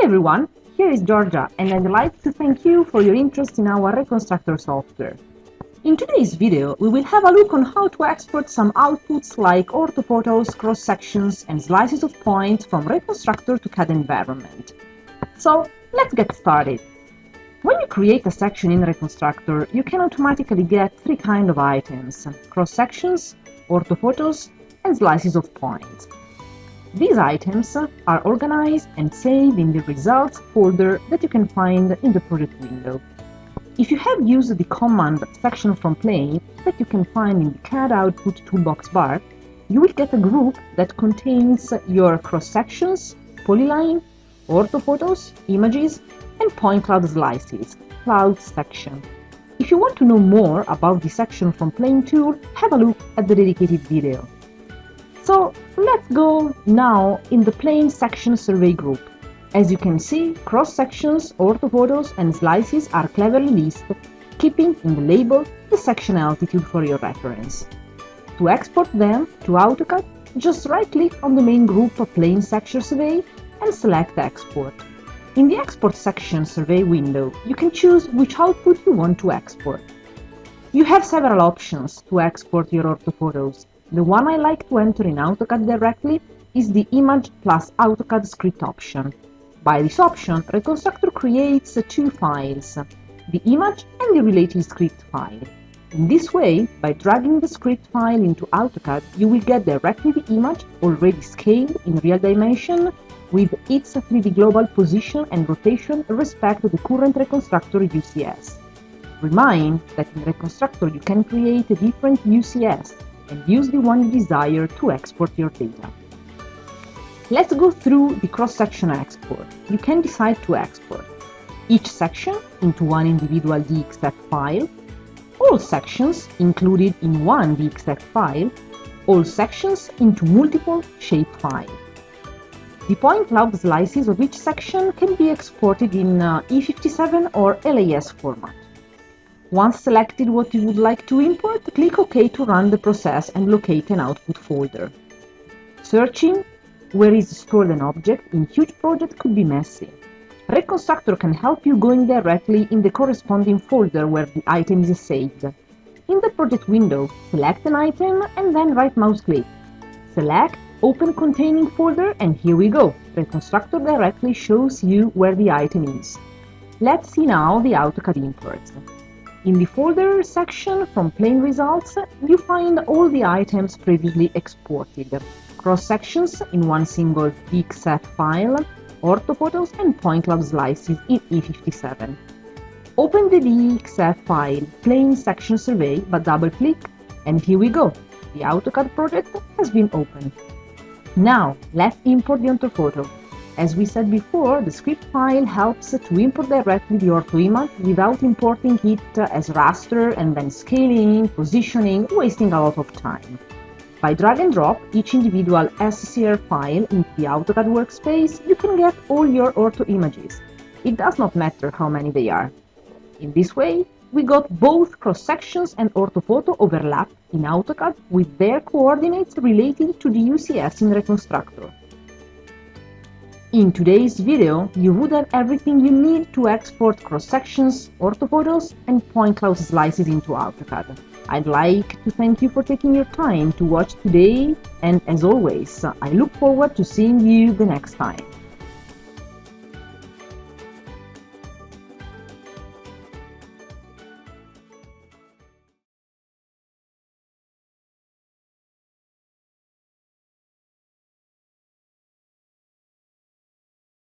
everyone, here is Georgia and I'd like to thank you for your interest in our Reconstructor software. In today's video, we will have a look on how to export some outputs like orthophotos, cross-sections and slices of points from Reconstructor to CAD environment. So, let's get started. When you create a section in Reconstructor, you can automatically get three kinds of items: cross-sections, orthophotos and slices of points. These items are organized and saved in the results folder that you can find in the project window. If you have used the command section from plane that you can find in the CAD output toolbox bar, you will get a group that contains your cross-sections, polyline, orthophotos, images, and point cloud slices, cloud section. If you want to know more about the section from plane tool, have a look at the dedicated video. So let's go now in the plane section survey group. As you can see, cross-sections, orthophotos and slices are cleverly listed, keeping in the label the section altitude for your reference. To export them to AutoCAD, just right-click on the main group of plane section survey and select Export. In the Export section survey window, you can choose which output you want to export. You have several options to export your orthophotos. The one I like to enter in AutoCAD directly is the Image plus AutoCAD Script option. By this option, Reconstructor creates two files, the image and the related script file. In this way, by dragging the script file into AutoCAD, you will get directly the image already scaled in real dimension with its 3D global position and rotation in respect to the current Reconstructor UCS. Remind that in Reconstructor you can create a different UCS and use the one you desire to export your data. Let's go through the cross-section export. You can decide to export each section into one individual DXF file, all sections included in one DXF file, all sections into multiple shape files. The point cloud slices of each section can be exported in E57 or LAS format. Once selected what you would like to import, click OK to run the process and locate an output folder. Searching where is stored an object in huge project could be messy. Reconstructor can help you going directly in the corresponding folder where the item is saved. In the project window, select an item and then right mouse click. Select Open Containing Folder and here we go. Reconstructor directly shows you where the item is. Let's see now the AutoCAD imports. In the folder section from plane results, you find all the items previously exported. Cross-sections in one single DXF file, orthophotos and point cloud slices in E57. Open the DXF file, plane section survey, but double-click, and here we go. The AutoCAD project has been opened. Now, let's import the orthophoto. As we said before, the script file helps to import directly the ortho image without importing it as raster and then scaling, positioning, wasting a lot of time. By drag and drop each individual SCR file into the AutoCAD workspace, you can get all your ortho images. It does not matter how many they are. In this way, we got both cross-sections and orthophoto overlap in AutoCAD with their coordinates related to the UCS in Reconstructor. In today's video, you would have everything you need to export cross-sections, orthophotos, and point cloud slices into AutoCAD. I'd like to thank you for taking your time to watch today, and as always, I look forward to seeing you the next time.